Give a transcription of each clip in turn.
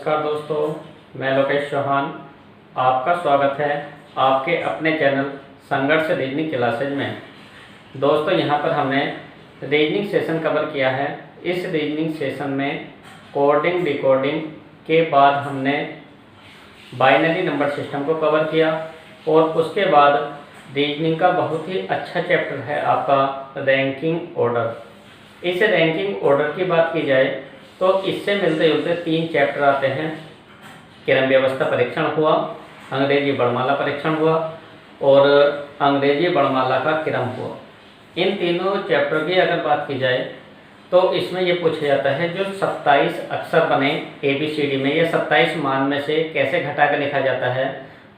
नमस्कार दोस्तों, मैं लोकेश चौहान। आपका स्वागत है आपके अपने चैनल संघर्ष रीजनिंग क्लासेज में। दोस्तों, यहाँ पर हमने रीजनिंग सेशन कवर किया है। इस रीजनिंग सेशन में कोडिंग डिकोडिंग के बाद हमने बाइनरी नंबर सिस्टम को कवर किया और उसके बाद रीजनिंग का बहुत ही अच्छा चैप्टर है आपका रैंकिंग ऑर्डर। इस रैंकिंग ऑर्डर की बात की जाए तो इससे मिलते जुलते 3 चैप्टर आते हैं। क्रम व्यवस्था परीक्षण हुआ, अंग्रेजी वर्णमाला परीक्षण हुआ और अंग्रेजी वर्णमाला का क्रम हुआ। इन तीनों चैप्टर की अगर बात की जाए तो इसमें ये पूछा जाता है जो 27 अक्षर बने ABCD में, या 27 मान में से कैसे घटा कर लिखा जाता है।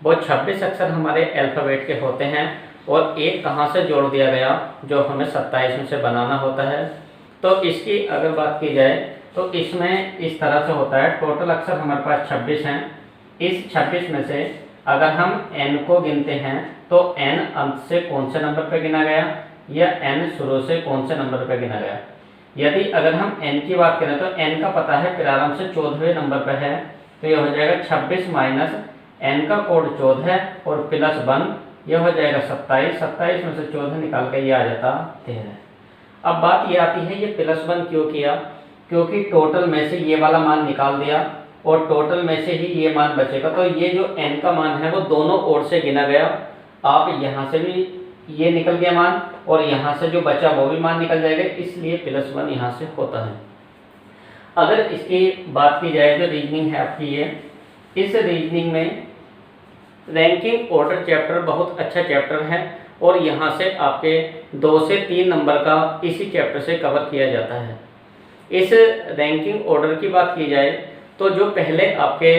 वो 26 अक्षर हमारे अल्फ़ाबेट के होते हैं और एक कहाँ से जोड़ दिया गया जो हमें 27 में से बनाना होता है। तो इसकी अगर बात की जाए तो इसमें इस तरह से होता है। टोटल अक्षर हमारे पास 26 हैं। इस 26 में से अगर हम n को गिनते हैं तो n अंत से कौन से नंबर पर गिना गया या n शुरू से कौन से नंबर पर गिना गया। यदि अगर हम n की बात करें तो n का पता है प्रारंभ से 14वें नंबर पर है, तो यह हो जाएगा 26 माइनस n का कोड 14 और प्लस 1, यह हो जाएगा 27। 27 में से 14 निकाल कर ये आ जाता 13। अब बात ये आती है ये प्लस 1 क्यों किया, क्योंकि टोटल में से ये वाला मान निकाल दिया और टोटल में से ही ये मान बचेगा। तो ये जो n का मान है वो दोनों ओर से गिना गया। आप यहाँ से भी ये निकल गया मान और यहाँ से जो बचा वो भी मान निकल जाएगा, इसलिए प्लस 1 यहाँ से होता है। अगर इसकी बात की जाए जो रीजनिंग है आपकी ये, इस रीजनिंग में रैंकिंग ऑर्डर चैप्टर बहुत अच्छा चैप्टर है और यहाँ से आपके 2 से 3 नंबर का इसी चैप्टर से कवर किया जाता है। इस रैंकिंग ऑर्डर की बात की जाए तो जो पहले आपके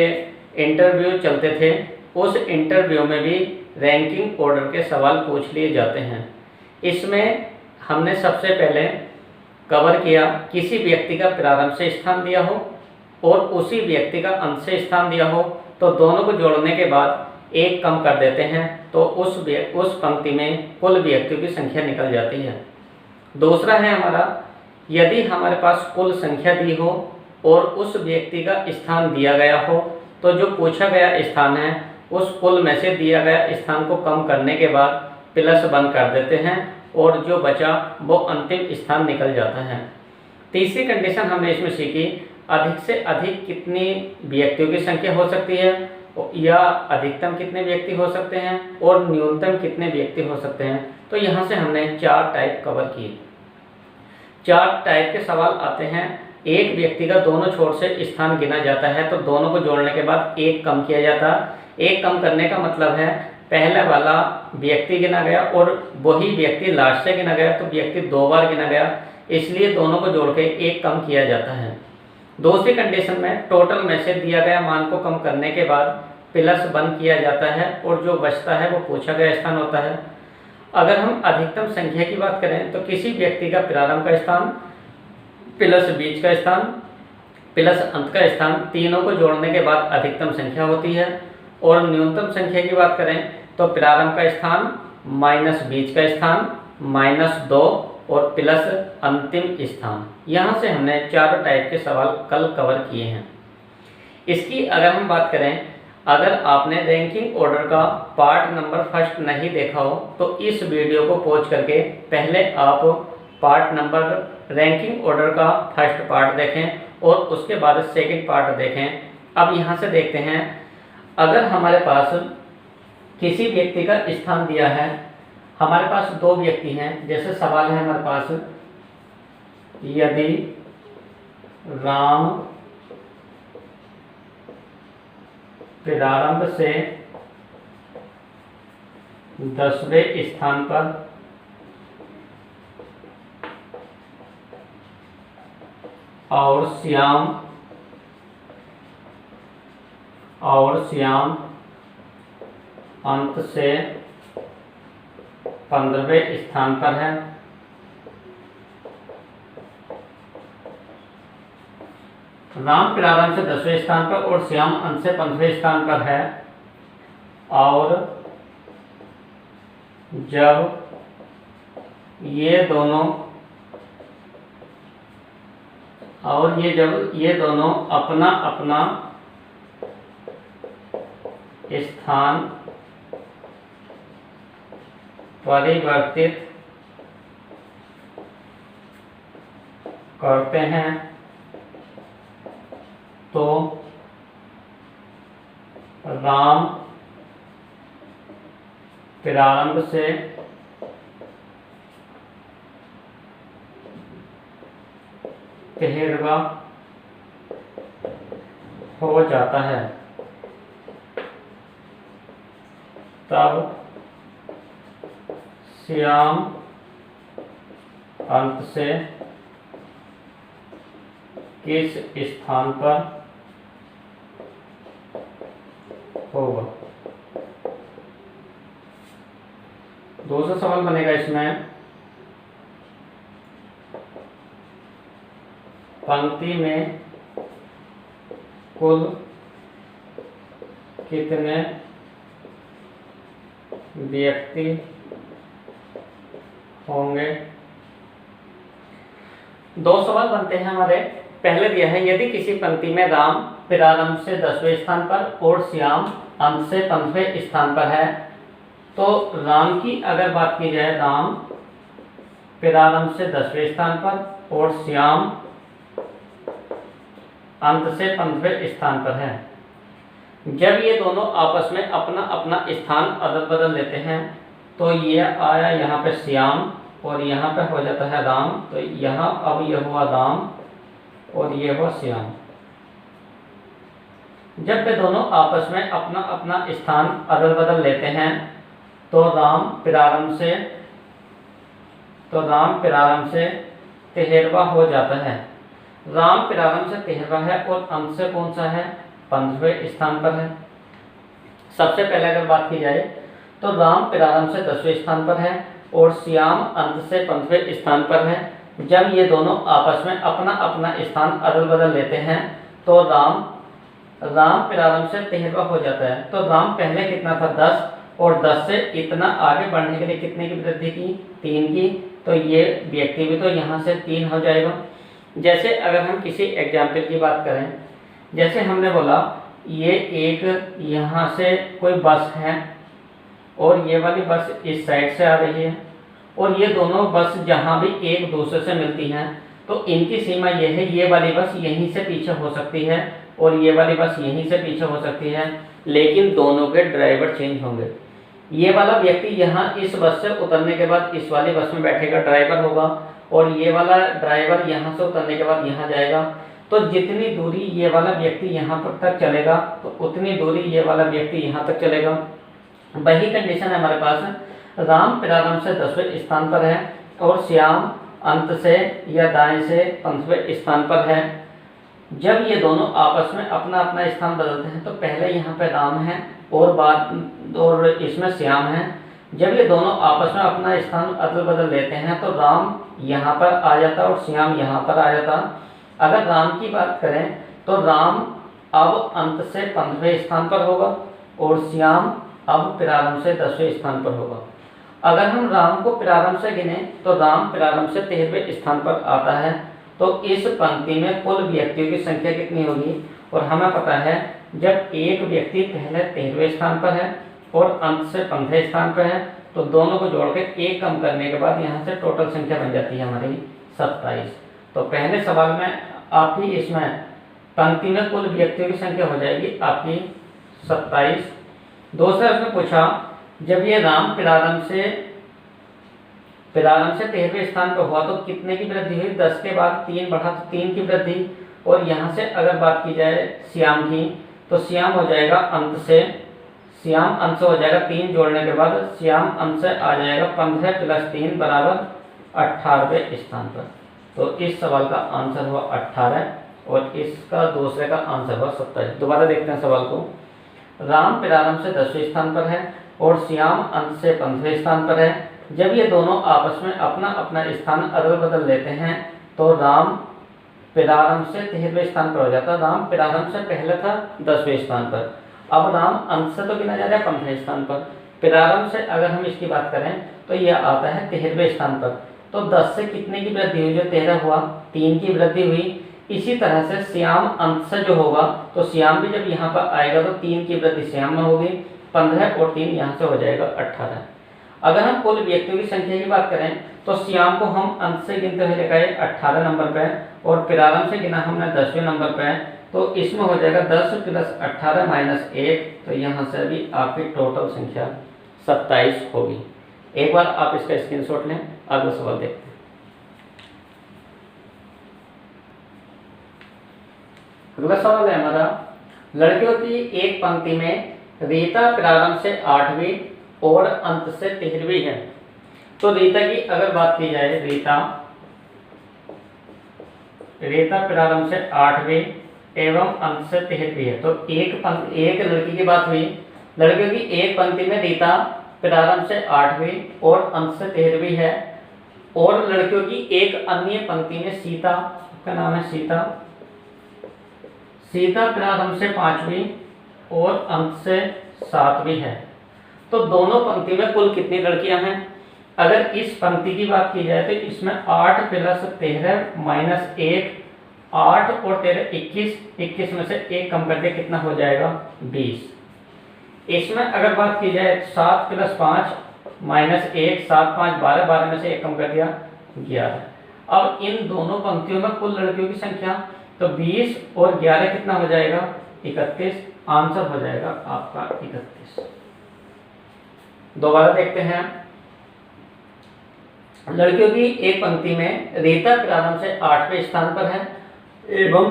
इंटरव्यू चलते थे उस इंटरव्यू में भी रैंकिंग ऑर्डर के सवाल पूछ लिए जाते हैं। इसमें हमने सबसे पहले कवर किया किसी व्यक्ति का प्रारंभ से स्थान दिया हो और उसी व्यक्ति का अंत से स्थान दिया हो, तो दोनों को जोड़ने के बाद एक कम कर देते हैं तो उस पंक्ति में कुल व्यक्तियों की संख्या निकल जाती है। दूसरा है हमारा, यदि हमारे पास कुल संख्या दी हो और उस व्यक्ति का स्थान दिया गया हो तो जो पूछा गया स्थान है उस कुल में से दिया गया स्थान को कम करने के बाद प्लस 1 कर देते हैं और जो बचा वो अंतिम स्थान निकल जाता है। तीसरी कंडीशन हमने इसमें सीखी, अधिक से अधिक कितनी व्यक्तियों की संख्या हो सकती है या अधिकतम कितने व्यक्ति हो सकते हैं और न्यूनतम कितने व्यक्ति हो सकते हैं। तो यहाँ से हमने 4 टाइप कवर किए। 4 टाइप के सवाल आते हैं। एक व्यक्ति का दोनों छोर से स्थान गिना जाता है तो दोनों को जोड़ने के बाद एक कम किया जाता। एक कम करने का मतलब है पहला वाला व्यक्ति गिना गया और वही व्यक्ति लास्ट से गिना गया, तो व्यक्ति 2 बार गिना गया, इसलिए दोनों को जोड़ के एक कम किया जाता है। दूसरी कंडीशन में टोटल में से दिया गया मान को कम करने के बाद प्लस 1 किया जाता है और जो बचता है वो पूछा गया स्थान होता है। अगर हम अधिकतम संख्या की बात करें तो किसी व्यक्ति का प्रारंभ का स्थान प्लस बीच का स्थान प्लस अंत का स्थान, तीनों को जोड़ने के बाद अधिकतम संख्या होती है। और न्यूनतम संख्या की बात करें तो प्रारंभ का स्थान माइनस बीच का स्थान -2 और प्लस अंतिम स्थान। यहाँ से हमने 4 टाइप के सवाल कल कवर किए हैं। इसकी अगर हम बात करें, अगर आपने रैंकिंग ऑर्डर का पार्ट नंबर 1 नहीं देखा हो तो इस वीडियो को पॉज करके पहले आप पार्ट नंबर रैंकिंग ऑर्डर का 1st पार्ट देखें और उसके बाद 2nd पार्ट देखें। अब यहाँ से देखते हैं, अगर हमारे पास किसी व्यक्ति का स्थान दिया है, हमारे पास 2 व्यक्ति हैं, जैसे सवाल है हमारे पास, यदि राम प्रारंभ से 10वें स्थान पर और श्याम अंत से 15वें स्थान पर है, राम प्रारंभ से 10वें स्थान पर और श्याम अंत से 15वें स्थान पर है, और जब ये दोनों अपना अपना स्थान परिवर्तित करते हैं तो राम प्रारंभ से तेहरवा हो जाता है, तब श्याम अंत से किस स्थान पर होगा। दूसरा सवाल बनेगा इसमें, पंक्ति में कुल कितने व्यक्ति होंगे। दो सवाल बनते हैं हमारे। पहले दिया है, यदि किसी पंक्ति में राम प्रारंभ से 10वें स्थान पर और श्याम अंत से 15वें स्थान पर है, तो राम की अगर बात की जाए, राम प्रारंभ से 10वें स्थान पर और श्याम अंत से 15वें स्थान पर है। जब ये दोनों आपस में अपना अपना स्थान अदल बदल लेते हैं, तो ये आया यहाँ पे श्याम और यहाँ पे हो जाता है राम, तो यहाँ अब ये हुआ राम और ये हुआ श्याम। जब वे दोनों आपस में अपना अपना स्थान अदल बदल लेते हैं, तो राम प्रारंभ से तेहरवा हो जाता है। राम प्रारंभ से तेहरवा है और अंत से कौन सा है, 15वें स्थान पर है। सबसे पहले अगर बात की जाए, तो राम प्रारंभ से 10वें स्थान पर है और श्याम अंत से 15वें स्थान पर है। जब ये दोनों आपस में अपना अपना स्थान अदल बदल लेते हैं, तो राम प्रारंभ से तेहरवा हो जाता है। तो राम पहले कितना था, 10, और 10 से इतना आगे बढ़ने के लिए कितने की वृद्धि की, 3 की। तो ये व्यक्ति भी तो यहाँ से 3 हो जाएगा। जैसे अगर हम किसी एग्जाम्पल की बात करें, जैसे हमने बोला ये एक यहाँ से कोई बस है और ये वाली बस इस साइड से आ रही है, और ये दोनों बस जहाँ भी एक दूसरे से मिलती हैं, तो इनकी सीमा ये है, ये वाली बस यहीं से पीछे हो सकती है और ये वाली बस यहीं से पीछे हो सकती है, लेकिन दोनों के ड्राइवर चेंज होंगे। ये वाला व्यक्ति यहाँ इस बस से उतरने के बाद इस वाली बस में बैठेगा, ड्राइवर होगा, और ये वाला ड्राइवर यहाँ से उतरने के बाद यहाँ जाएगा। तो जितनी दूरी ये वाला व्यक्ति यहाँ पर तक चलेगा, तो उतनी दूरी ये वाला व्यक्ति यहाँ तक चलेगा। वही कंडीशन है हमारे पास, राम प्रारंभ से 10वें स्थान पर है और श्याम अंत से या दाएं से 15वें स्थान पर है। जब ये दोनों आपस में अपना अपना स्थान बदलते हैं, तो पहले यहाँ पे राम है और इसमें श्याम है। जब ये दोनों आपस में अपना स्थान अदल बदल लेते हैं, तो राम यहाँ पर आ जाता और श्याम यहाँ पर आ जाता। अगर राम की बात करें, तो राम अब अंत से 15वें स्थान पर होगा और श्याम अब प्रारंभ से 10वें स्थान पर होगा। अगर हम राम को प्रारंभ से गिने, तो राम प्रारंभ से 13वें स्थान पर आता है। तो इस पंक्ति में कुल व्यक्तियों की संख्या कितनी होगी, और हमें पता है जब एक व्यक्ति पहले 13वें स्थान पर है और अंत से 15वें स्थान पर है, तो दोनों को जोड़कर एक कम करने के बाद यहाँ से टोटल संख्या बन जाती है हमारी 27। तो पहले सवाल में आपकी इसमें पंक्ति में कुल व्यक्तियों की संख्या हो जाएगी आपकी 27। दूसरा उसने पूछा, जब ये राम प्रारंभ से 13वें स्थान पर हुआ, तो कितने की वृद्धि हुई, 10 के बाद 3 बढ़ा तो 3 की वृद्धि। और यहाँ से अगर बात की जाए श्याम की, तो श्याम हो जाएगा अंत से हो जाएगा 3 जोड़ने के बाद श्याम अंत से आ जाएगा 15 + 3 = 18वें स्थान पर। तो इस सवाल का आंसर हुआ 18 और इसका दूसरे का आंसर हुआ 27। दोबारा देखते हैं सवाल को। राम प्रारंभ से 10वें स्थान पर है और श्याम अंत से 15वें स्थान पर है। जब ये दोनों आपस में अपना अपना स्थान अदल बदल लेते हैं, तो राम प्रारंभ से 13वें स्थान पर हो जाता। राम प्रारंभ से पहले था 10वें स्थान पर, अब राम अंत से तो गिना जा रहा है 15वें स्थान पर। प्रारंभ से अगर हम इसकी बात करें, तो यह आता है 13वें स्थान पर। तो 10 से कितने की वृद्धि हुई, जो 13 हुआ, 3 की वृद्धि हुई। इसी तरह से श्याम अंत से जो होगा, तो श्याम भी जब यहाँ पर आएगा तो 3 की वृद्धि श्याम में होगी। 15 और 3 यहाँ से हो जाएगा 18। अगर हम कुल व्यक्तियों की संख्या की बात करें तो श्याम को हम अंत से गिनते हुए लिखा है 18 नंबर पे और प्रारंभ से गिना हमने 10वें नंबर पे, तो इसमें हो जाएगा 10 + 18 - 1, तो यहाँ से भी आपकी टोटल संख्या 27 होगी। एक बार आप इसका स्क्रीनशॉट लें। अगला सवाल देखते हैं। अगला सवाल है हमारा, लड़कियों की एक पंक्ति में रीता प्रारंभ से 8वीं और अंत से 13वीं है। तो रीता की अगर बात की जाए, रीता प्रारंभ से 8वीं एवं अंत से 13वीं है। तो एक लड़की की बात हुई, लड़कियों की एक पंक्ति में रीता प्रारंभ से 8वीं और अंत से 13वीं है, और लड़कियों की एक अन्य पंक्ति में सीता, का नाम है सीता, सीता प्रारंभ से 5वीं और अंत से 7वीं है। तो दोनों पंक्ति में कुल कितनी लड़कियां हैं? अगर इस पंक्ति की बात की जाए तो इसमें 8 + 13 - 1, 8 और 13 21, 21 में से 1 कम कर दे कितना हो जाएगा? 20। इसमें अगर बात की जाए 7 + 5 - 1, 7, 5, 12, 12 में से 1 कम कर दिया 11। अब इन दोनों पंक्तियों में कुल लड़कियों की संख्या, तो 20 और 11 कितना हो जाएगा? 31। आंसर हो जाएगा आपका 31। दोबारा देखते हैं। लड़कियों की एक पंक्ति में रीता प्रारंभ से 8वें स्थान पर है एवं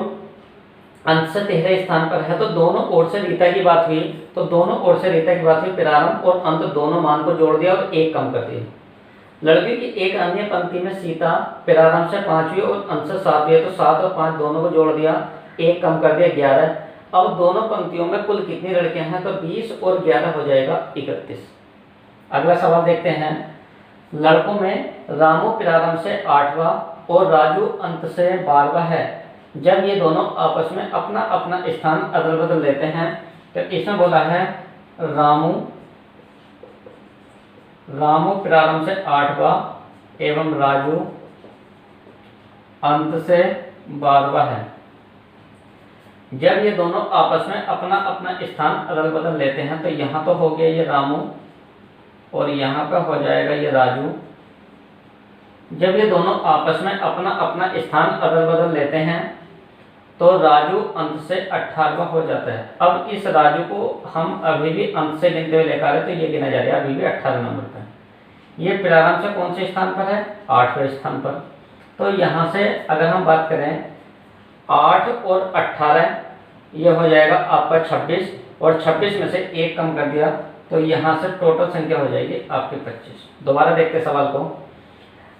अंत से 13 स्थान पर है। तो दोनों ओर से रीता की बात हुई, तो दोनों ओर से रीता की बात हुई, प्रारंभ और अंत दोनों मान को जोड़ दिया और 1 कम कर दिया। लड़की की एक अन्य पंक्ति में सीता प्रारंभ से 5वीं और अंत से 7वीं है। तो 7 और 5 दोनों को जोड़ दिया, 1 कम कर दिया 11। अब दोनों पंक्तियों में कुल कितनी लड़कियां हैं? तो 20 और 11 हो जाएगा 31। अगला सवाल देखते हैं। लड़कों में रामू प्रारंभ से 8वां और राजू अंत से 12वां है। जब ये दोनों आपस में अपना अपना स्थान अदल बदल लेते हैं, तो इसमें बोला है रामू प्रारंभ से 8वां एवं राजू अंत से 12वां है। जब ये दोनों आपस में अपना अपना स्थान अदल बदल लेते हैं, तो यहाँ तो हो गया ये रामू और यहाँ पर हो जाएगा ये राजू। जब ये दोनों आपस में अपना अपना स्थान अदल बदल लेते हैं, तो राजू अंत से 18वां हो जाता है। अब इस राजू को हम अभी भी अंत से गिनते हुए लेकर आ रहे, तो ये गिना जा रहा है अभी भी 18 नंबर पर। ये प्रारंभ से कौन से स्थान पर है? 8वें स्थान पर। तो यहाँ से अगर हम बात करें 8 और 18, ये हो जाएगा आपका 26, और 26 में से 1 कम कर दिया, तो यहाँ से टोटल संख्या हो जाएगी आपकी 25। दोबारा देखते सवाल को।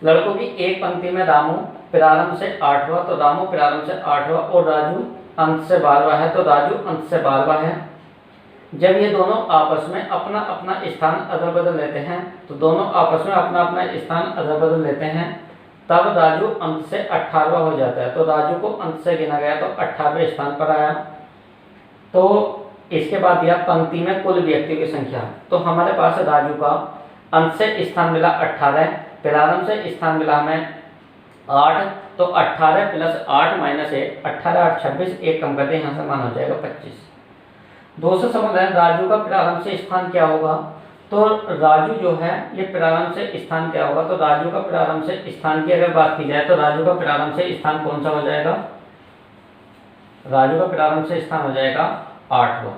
लड़कों की एक पंक्ति में रामू प्रारंभ से 8वां, तो रामू प्रारंभ से 8वां और राजू अंत से 12वां है। तो राजू अंत से 12वां है। जब ये दोनों आपस में अपना अपना स्थान अदल बदल लेते हैं, तो दोनों आपस में अपना अपना स्थान अदल बदल लेते हैं, तब राजू अंत से 18वां हो जाता है। तो राजू को अंत से गिना गया तो 18वें स्थान पर आया। तो इसके बाद दिया पंक्ति में कुल व्यक्तियों की संख्या। तो हमारे पास राजू का अंत से स्थान मिला 18, प्रारंभ से स्थान मिला हमें 8, तो 18 + 8 - 1, 18, 8, 26, 1 कम करते हैं, यहाँ से मान हो जाएगा 25। दूसरा सवाल है राजू का प्रारंभ से स्थान क्या होगा? तो राजू जो है ये प्रारंभ से स्थान क्या होगा? तो राजू का प्रारंभ से स्थान की अगर बात की जाए, तो राजू का प्रारंभ से स्थान कौन सा हो जाएगा? राजू का प्रारंभ से स्थान हो जाएगा 8वां।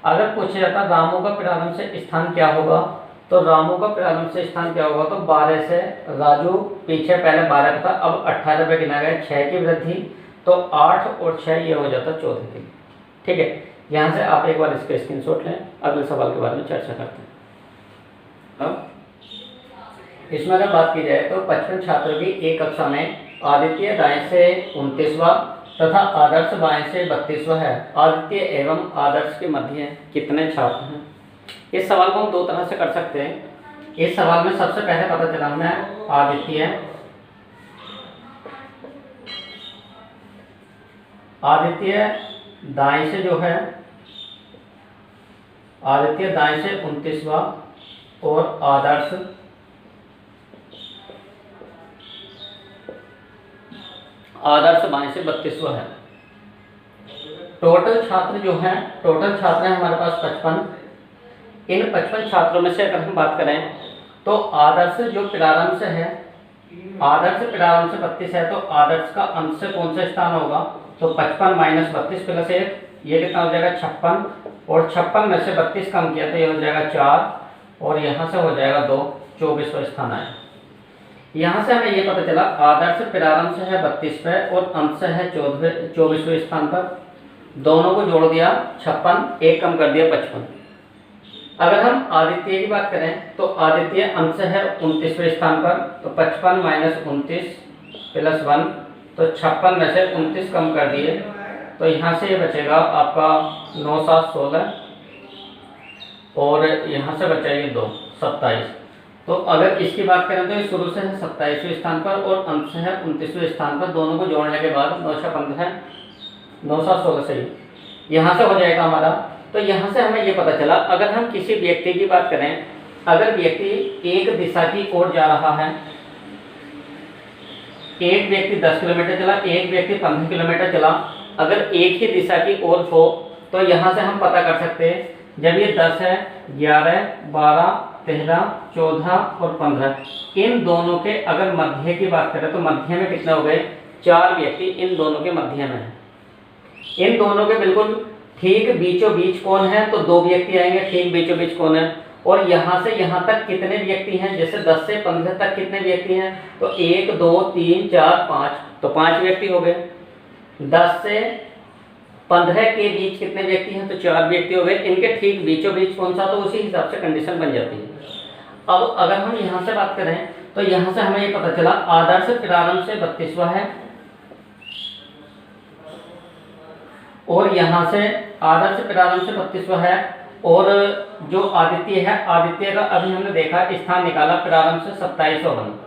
अगर पूछा जाता रामू का प्रारंभ से स्थान क्या होगा, तो रामू का प्रारंभ से स्थान क्या होगा? तो 12 से राजू पीछे पहले 12 था, अब 18 पे गिना गया, 6 की वृद्धि, तो 8 और 6 ये हो जाता 14 की। ठीक है, यहाँ से आप एक बार इसके स्क्रीनशॉट लें। अगले सवाल के बारे में चर्चा करते हैं। अब इसमें अगर बात की जाए तो 55 छात्रों की एक कक्षा में आदित्य दाएं से 29वां तथा आदर्श बाएं से 32वां है। आदित्य एवं आदर्श के मध्य कितने छात्र हैं? इस सवाल को हम दो तरह से कर सकते हैं। इस सवाल में सबसे पहले पता चला हमें आदित्य दाएं से जो है, आदित्य दाएं से 29वां और आदर्श बाएं से 32वां है। टोटल छात्र जो हैं, टोटल छात्र हैं हमारे पास 55, इन 55 छात्रों में से अगर हम बात करें तो आदर्श जो प्रारंभ से है, आदर्श प्रारंभ से 32 है, तो आदर्श का अंश से कौन सा स्थान होगा? तो 55 माइनस 32 प्लस 1, ये कितना हो जाएगा? 56, और 56 में से 32 कम किया तो ये हो जाएगा 4, और यहाँ से हो जाएगा 2, 24वां स्थान आया। यहाँ से हमें ये पता चला आदर्श प्रारंभ से है 32 पे और अंश से है 24वें स्थान पर, दोनों को जोड़ दिया 56, एक कम कर दिया 55। अगर हम आदित्य की बात करें तो आदित्य अंश है 29वें स्थान पर, तो 55 माइनस 29 प्लस 1, तो 56 में से 29 कम कर दिए तो यहाँ से ये बचेगा आपका 9 7 16, और यहाँ से बचा ये 2 27। तो अगर इसकी बात करें तो ये शुरू से है 27वें स्थान पर और अंश से है 29वें स्थान पर, दोनों को जोड़ने के बाद 9 6 15, 9 7 16 सही यहाँ से हो जाएगा हमारा। तो यहाँ से हमें ये पता चला अगर हम किसी व्यक्ति की बात करें, अगर व्यक्ति एक दिशा की ओर जा रहा है, एक व्यक्ति 10 किलोमीटर चला, एक व्यक्ति 15 किलोमीटर चला, अगर एक ही दिशा की ओर हो तो यहाँ से हम पता कर सकते हैं जब ये 10 है, 11, 12, 13, 14 और 15, इन दोनों के अगर मध्य की बात करें तो मध्य में कितने हो गए? 4 व्यक्ति इन दोनों के मध्य में है। इन दोनों के बिल्कुल ठीक बीचों बीच कौन है? तो 2 व्यक्ति आएंगे, ठीक बीचों बीच कौन है? और यहाँ से यहाँ तक कितने व्यक्ति हैं? जैसे 10 से 15 तक कितने व्यक्ति हैं? तो 1 2 3 4 5, तो 5 व्यक्ति हो गए। 10 से 15 के बीच कितने व्यक्ति हैं? तो 4 व्यक्ति हो गए। इनके ठीक बीचों बीच कौन सा? तो उसी हिसाब से कंडीशन बन जाती है। अब अगर हम यहाँ से बात करें तो यहाँ से हमें ये पता चला आदर्श प्रारंभ से 32वां है, और यहाँ से आदर्श प्रारंभ से 32वां है, और जो आदित्य है, आदित्य का अभी हमने देखा स्थान निकाला प्रारंभ से 27वां बना।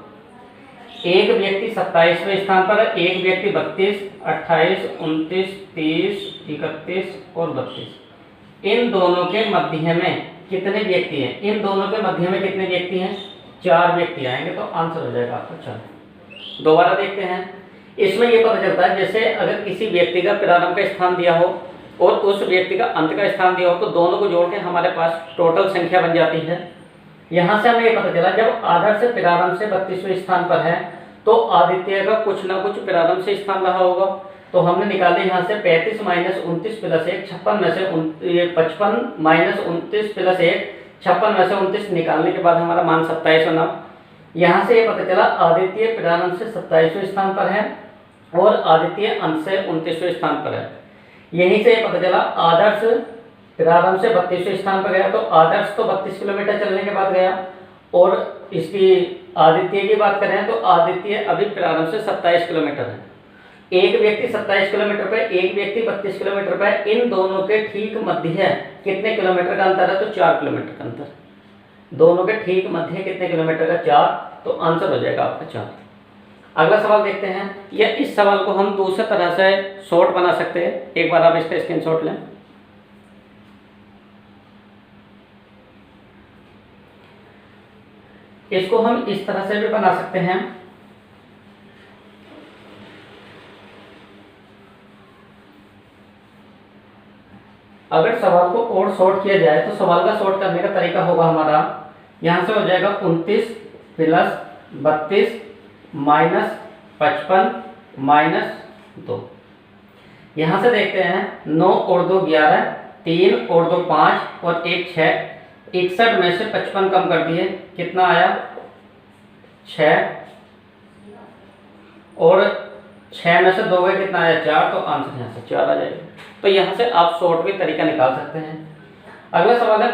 एक व्यक्ति 27वें स्थान पर है, एक व्यक्ति 32, 28, 29, 30, 31 और 32। इन दोनों के मध्य में कितने व्यक्ति हैं? इन दोनों के मध्य में कितने व्यक्ति हैं? 4 व्यक्ति आएंगे, तो आंसर हो जाएगा आपका 4। दोबारा देखते हैं, इसमें यह पता चलता है जैसे अगर किसी व्यक्ति का प्रारंभ का स्थान दिया हो और उस व्यक्ति का अंत का स्थान दिया हो तो दोनों को जोड़ के हमारे पास टोटल संख्या बन जाती है। यहाँ से हमें ये पता चला जब आदर्श प्रारंभ से 32वें स्थान पर है तो आदित्य का कुछ ना कुछ प्रारंभ से स्थान रहा होगा, तो हमने निकाले यहाँ से 35 माइनस 29 प्लस 1, 56 में से 55 माइनस 29 प्लस 1, 56 में से 29 निकालने के बाद हमारा मान 27 बना। यहाँ से ये पता चला आदित्य प्रारंभ से 27वें स्थान पर है और आदित्य अंश से 29वें स्थान पर है। यहीं से ये पता चला आदर्श प्रारंभ से 32वें स्थान पर गया, तो आदर्श तो 32 किलोमीटर चलने के बाद गया, और इसकी आदित्य की बात करें तो आदित्य अभी प्रारंभ से 27 किलोमीटर है। एक व्यक्ति 27 किलोमीटर पे, एक व्यक्ति 32 किलोमीटर पे, इन दोनों के ठीक मध्य है कितने किलोमीटर का अंतर है? तो 4 किलोमीटर का अंतर। दोनों के ठीक मध्य कितने किलोमीटर का? 4, तो आंसर हो जाएगा आपका 4। अगला सवाल देखते हैं, या इस सवाल को हम दूसरे तरह से शॉर्ट बना सकते हैं। एक बार आप इसका स्क्रीनशॉट लें। इसको हम इस तरह से भी बना सकते हैं, अगर सवाल को और शॉर्ट किया जाए तो सवाल का शॉर्ट करने का तरीका होगा हमारा, यहां से हो जाएगा 29 प्लस 32 माइनस 55 माइनस 2। यहां से देखते हैं 9 और 2 11, 3 और 2 5 और 1 6, 61 में से 55 कम कर दिए, कितना आया? 6, और 6 में से 2 गए, कितना आया? 4, तो आंसर यहाँ से 4 आ जाएगा। तो यहाँ से आप शॉर्ट भी तरीका निकाल सकते हैं। अगला सवाल है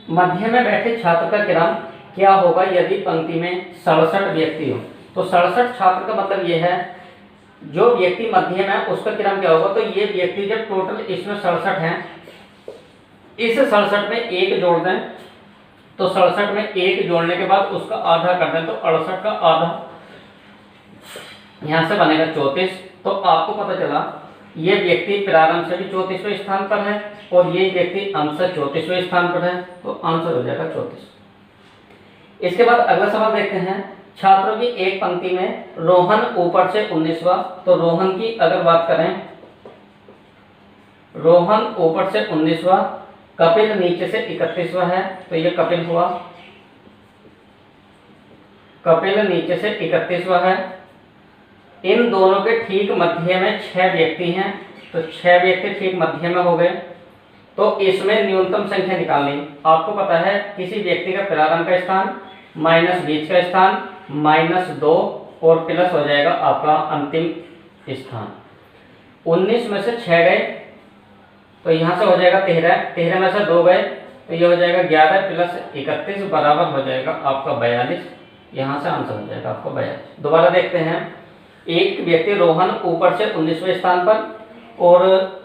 मध्य में बैठे छात्र का क्रम क्या होगा यदि पंक्ति में 67 व्यक्ति हो? तो 67 छात्र का मतलब ये है जो व्यक्ति मध्य में है उसका क्रम क्या होगा? तो ये व्यक्ति जब टोटल इसमें 67 हैं, इस 67 में 1 जोड़ दें, तो 67 में 1 जोड़ने के बाद उसका आधा कर दें, तो 68 का आधा, यहाँ से बनेगा 34। तो आपको पता चला ये व्यक्ति प्रारंभ से भी 34वें स्थान पर है और ये व्यक्ति अंश से 34वें स्थान पर है, तो आंसर हो जाएगा 34। इसके बाद अगला सवाल देखते हैं, छात्रों की एक पंक्ति में रोहन ऊपर से 19वां, तो रोहन की अगर बात करें, रोहन ऊपर से 19वां कपिल नीचे से 31वां है, तो ये कपिल हुआ। कपिल नीचे से 31वां है। इन दोनों के ठीक मध्य में 6 व्यक्ति हैं, तो 6 व्यक्ति ठीक मध्य में हो गए। तो इसमें न्यूनतम संख्या निकालनी। आपको पता है किसी व्यक्ति का प्रारंभ का स्थान माइनस बीच का स्थान -2 और प्लस हो जाएगा आपका अंतिम स्थान। 19 में से 6 गए तो यहाँ से हो जाएगा 13, 13 में से 2 गए तो ये हो जाएगा 11 प्लस 31 बराबर हो जाएगा आपका 42। यहाँ से आंसर हो जाएगा आपका 42। दोबारा देखते हैं। एक व्यक्ति रोहन ऊपर से 19वें स्थान पर और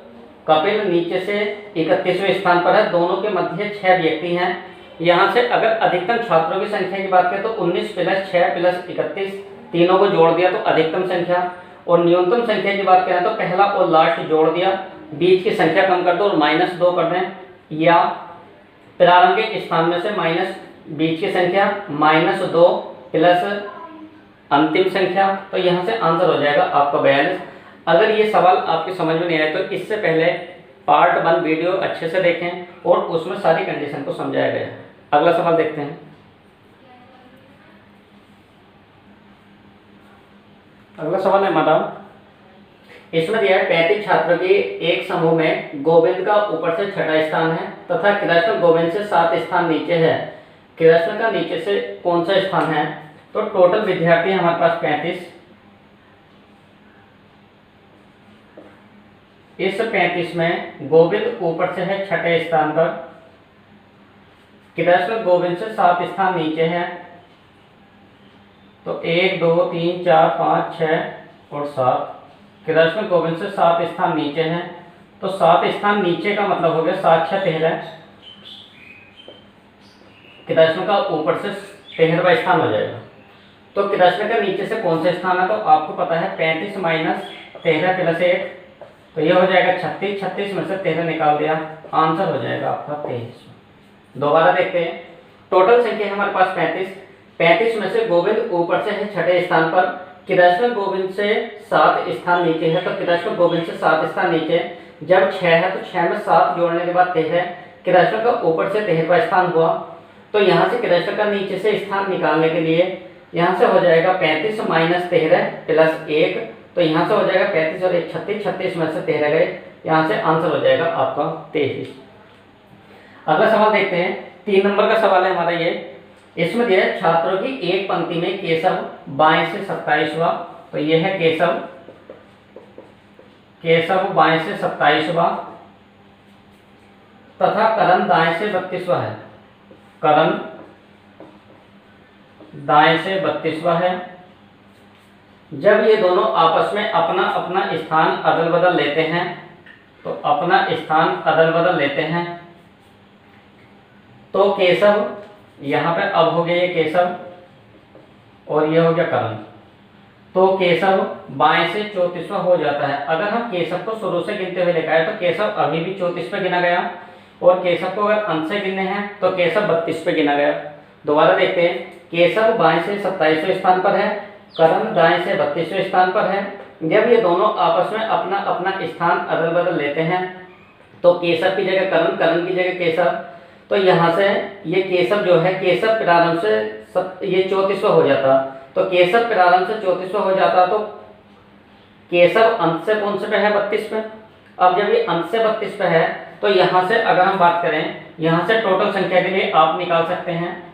कपिल नीचे से 31वें स्थान पर है। दोनों के मध्य 6 व्यक्ति हैं। यहाँ से अगर अधिकतम छात्रों की संख्या की बात करें तो 19 प्लस 6 प्लस 31 तीनों को जोड़ दिया तो अधिकतम संख्या, और न्यूनतम संख्या की बात करें तो पहला और लास्ट जोड़ दिया, बीच की संख्या कम कर दो और -2 कर दें, या प्रारंभ के स्थान में से माइनस बीच की संख्या -2 प्लस अंतिम संख्या, तो यहाँ से आंसर हो जाएगा आपका 42। अगर ये सवाल आपके समझ में नहीं आए तो इससे पहले पार्ट 1 वीडियो अच्छे से देखें और उसमें सारी कंडीशन को समझाया गया है। अगला सवाल देखते हैं। अगला सवाल है मैडम, इसमें दिया है 35 छात्रों के एक समूह में गोविंद का ऊपर से 6वां स्थान है तथा कृष्ण गोविंद से 7 स्थान नीचे है। कृष्ण का नीचे से कौन सा स्थान है? तो टोटल विद्यार्थी है हमारे पास 35। इस 35 में गोविंद ऊपर से है 6ठे स्थान पर, कृष्ण गोविंद से 7 स्थान नीचे है। तो 1 2 3 4 5 6 और 7, कृष्ण गोविंद से 7 स्थान नीचे हैं। तो 7 स्थान नीचे का मतलब हो गया 7 6 13, कृष्ण का ऊपर से 13वां स्थान हो जाएगा। तो कृष्ण का नीचे से कौन सा स्थान है? तो आपको पता है 35 माइनस 13 प्लस 1, तो यह हो जाएगा 36। 36 में से 13 निकाल दिया, आंसर हो जाएगा आपका 23। दोबारा देखते हैं। टोटल संख्या है हमारे पास 35। 35 में से गोविंद ऊपर से है 6ठे स्थान पर, कृष्ण गोविंद से 7 स्थान नीचे है। तो कृष्ण गोविंद से 7 स्थान नीचे, जब 6 है तो 6 में 7 जोड़ने के बाद 13, कृष्ण का ऊपर से 13वां स्थान हुआ। तो यहाँ से कृष्ण का नीचे से स्थान निकालने के लिए यहाँ से हो जाएगा 35 माइनस 13 प्लस 1, तो यहाँ से हो जाएगा 35 और 1 36, 36 में से 13 गए, यहाँ से आंसर हो जाएगा आपका 23। अगला सवाल देखते हैं। 3 नंबर का सवाल है हमारा ये। इसमें दिया है छात्रों की एक पंक्ति में केशव बाएं से 27वां, तो ये है केशव बाएं से 27वां तथा करण दाएं से 32वां है। करण दाएं से 32वां है। जब ये दोनों आपस में अपना अपना स्थान अदल बदल लेते हैं, तो अपना स्थान अदल बदल लेते हैं, तो केशव यहाँ पे अब हो गया ये केशव और ये हो गया करण, तो केशव बाएं से 34वां हो जाता है। अगर हम केशव को शुरू से गिनते हुए देखा है तो केशव अभी भी 34 पे गिना गया, और केशव को अगर अंत से गिनने हैं तो केशव 32 पे गिना गया। दोबारा देखते हैं। केशव बाएं से 27वें स्थान पर है, करण दाएं से 32वें स्थान पर है। जब ये दोनों आपस में अपना अपना स्थान अदल बदल लेते हैं, तो केशव की जगह करण, करण की जगह केशव, तो यहाँ से ये केशव जो है, केशव प्रारंभ से ये 34वां हो जाता, तो केशव प्रारंभ से 34वां हो जाता, तो केशव अंत से कौन से पे है? 32 पे। अब जब ये अंत से 32 पे है तो यहाँ से अगर हम बात करें, यहाँ से टोटल संख्या के लिए आप निकाल सकते हैं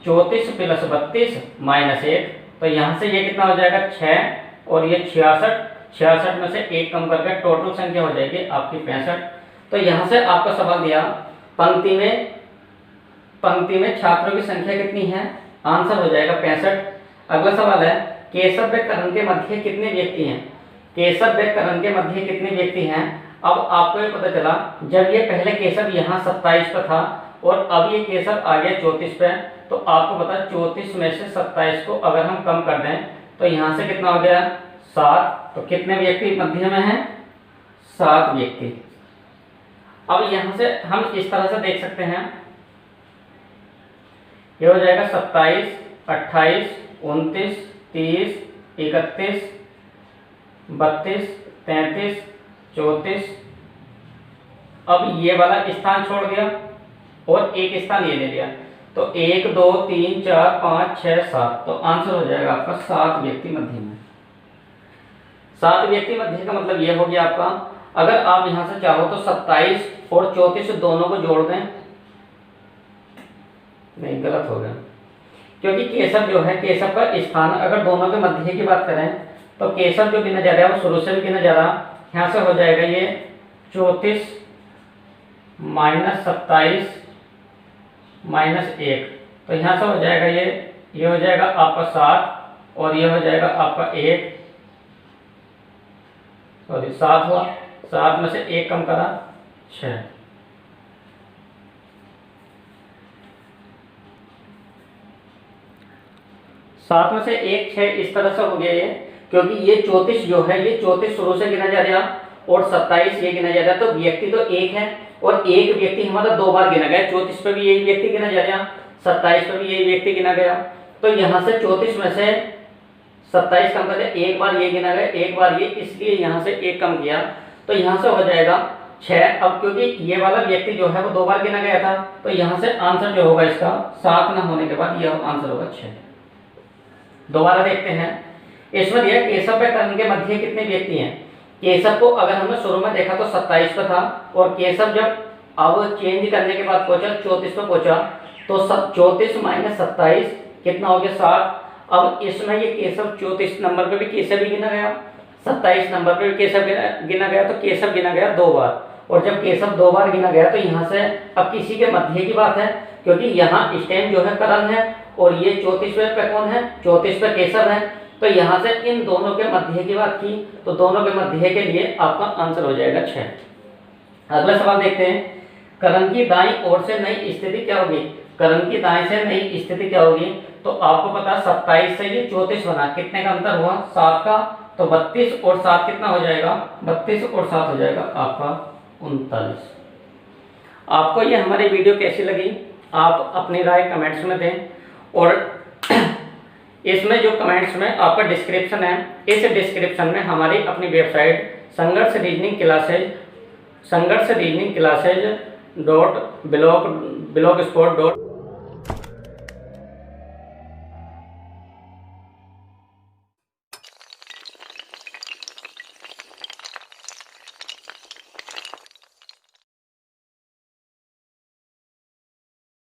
34 प्लस 32 माइनस 1, तो यहाँ से ये कितना हो जाएगा 6 और ये 66, 66 में से 1 कम करके टोटल संख्या हो जाएगी आपकी 65। तो यहाँ से आपका सवाल दिया पंक्ति में छात्रों की संख्या कितनी है? आंसर हो जाएगा 65। अगला सवाल है, केशव व करण के मध्य कितने व्यक्ति हैं? केशव व करण के मध्य कितने व्यक्ति हैं? अब आपको ये पता चला, जब ये पहले केशव यहाँ 27 पे था और अब ये केशव आ गया 34 पे, तो आपको पता 34 में से 27 को अगर हम कम कर दें तो यहाँ से कितना हो गया 7, तो कितने व्यक्ति मध्य में हैं? 7 व्यक्ति। अब यहाँ से हम इस तरह से देख सकते हैं, ये हो जाएगा 27, 28, 29, 30, 31, 32, 33, 34, अब ये वाला स्थान छोड़ दिया और एक स्थान ये ले लिया, तो 1 2 3 4 5 6 7, तो आंसर हो जाएगा आपका 7 व्यक्ति मध्य में। 7 व्यक्ति मध्य का मतलब ये हो गया आपका, अगर आप यहां से चाहो तो 27 और 34 दोनों को जोड़ दें, नहीं गलत हो गया, क्योंकि केशव जो है, केशव का स्थान अगर दोनों के मध्य की बात करें तो केशव जो गिना जा रहा है वो शुरू से भी गिना जा रहा, यहाँ से हो जाएगा ये 34 - 27 - 1, तो यहाँ से हो जाएगा ये हो जाएगा आपका 7 और ये हो जाएगा आपका 1, सॉरी 7 हुआ, 7 में से 1 कम करा 6। सात में से 1 6 इस तरह से हो गया ये, क्योंकि ये 34 जो है ये 34 शुरू से गिना जा रहा और 27 ये गिना जा रहा, तो व्यक्ति तो एक है और एक व्यक्ति हमारा 2 बार गिना गया, 34 पे भी यही व्यक्ति गिना जा रहा, 27 पे भी यही व्यक्ति गिना गया, तो यहाँ से 34 में से 27 कम कर दिया, एक बार ये गिना गया, एक बार ये, इसलिए यहाँ से 1 कम किया, तो यहाँ से हो जाएगा 6। अब क्योंकि ये वाला व्यक्ति जो है वो 2 बार गिना गया था, तो यहाँ से आंसर जो होगा इसका 7 न होने के बाद यह आंसर होगा 6। दोबारा देखते हैं, इसमें दिया केशव व कर्ण के मध्य कितने व्यक्ति हैं। केशव को अगर हमने शुरू में देखा तो 27 पे था, और केशव जब अब चेंज करने के बाद पहुंचा 34 पे पहुंचा, तो 34 - 27 कितना हो गया 7। अब इसमें ये केशव 34 नंबर पे भी केशव ही गिना गया, 27 नंबर पे भी केशव गिना गया, तो केशव गिना गया 2 बार, और जब केशव 2 बार गिना गया तो यहाँ से अब किसी के मध्य की बात है, क्योंकि यहाँ स्टेम जो है करण है और ये 34वें पे कौन है, 34 पे केशव है, तो यहाँ से इन दोनों के मध्य की बात की, तो दोनों के मध्य के लिए आपका आंसर हो जाएगा 6। अगला सवाल देखते हैं, करण की दाईं ओर से नई स्थिति क्या होगी। करण की दाएं से नई स्थिति क्या होगी, तो आपको पता 27 से ये 34 बना, कितने का अंतर हुआ 7 का, तो 32 और 7 कितना हो जाएगा, 32 और 7 हो जाएगा आपका 39। आपको ये हमारी वीडियो कैसी लगी आप अपनी राय कमेंट्स में दें, और इसमें जो कमेंट्स में आपका डिस्क्रिप्शन है, इस डिस्क्रिप्शन में हमारी अपनी वेबसाइट संघर्ष रीजनिंग क्लासेज .blogspot